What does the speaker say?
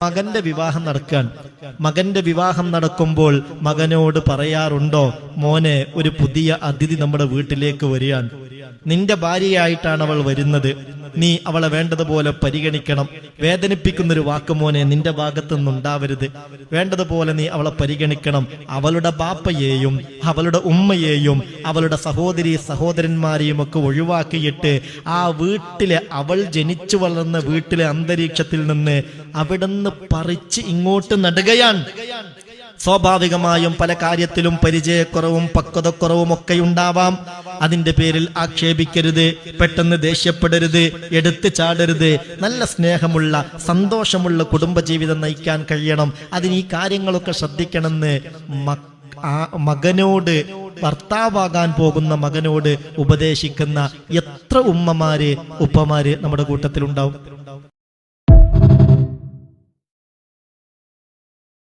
മകന്റെ വിവാഹം നടക്കാൻ മകന്റെ വിവാഹം നടക്കുമ്പോൾ മകനോട് പറയാറുണ്ടോ, മോനെ ഒരു പുതിയ അതിഥി നമ്മുടെ വീട്ടിലേക്ക് വരികയാണ്, നിന്റെ ഭാര്യയായിട്ടാണ് അവൾ വരുന്നത്, നീ അവളെ വേണ്ടതുപോലെ പരിഗണിക്കണം, വേദനിപ്പിക്കുന്നൊരു വാക്ക് മോനെ നിന്റെ ഭാഗത്തു നിന്നുണ്ടാവരുത്, വേണ്ടതുപോലെ നീ അവളെ പരിഗണിക്കണം, അവളുടെ ബാപ്പയെയും അവളുടെ ഉമ്മയെയും അവളുടെ സഹോദരി സഹോദരന്മാരെയും ഒക്കെ ഒഴിവാക്കിയിട്ട് ആ വീട്ടിലെ അവൾ ജനിച്ചു വളർന്ന വീട്ടിലെ അന്തരീക്ഷത്തിൽ നിന്ന് അവിടുന്ന് പറിച്ച് ഇങ്ങോട്ട് നടുകയാണ്. സ്വാഭാവികമായും പല കാര്യത്തിലും പരിചയക്കുറവും പക്വതക്കുറവും ഒക്കെ ഉണ്ടാവാം. അതിന്റെ പേരിൽ ആക്ഷേപിക്കരുത്, പെട്ടെന്ന് ദേഷ്യപ്പെടരുത്, എടുത്തു ചാടരുത്. നല്ല സ്നേഹമുള്ള സന്തോഷമുള്ള കുടുംബജീവിതം നയിക്കാൻ കഴിയണം. അതിന് ഈ കാര്യങ്ങളൊക്കെ ശ്രദ്ധിക്കണമെന്ന് മകനോട്, ഭർത്താവാകാൻ പോകുന്ന മകനോട് ഉപദേശിക്കുന്ന എത്ര ഉമ്മമാര് ഉപ്പമാര് നമ്മുടെ കൂട്ടത്തിലുണ്ടാവും.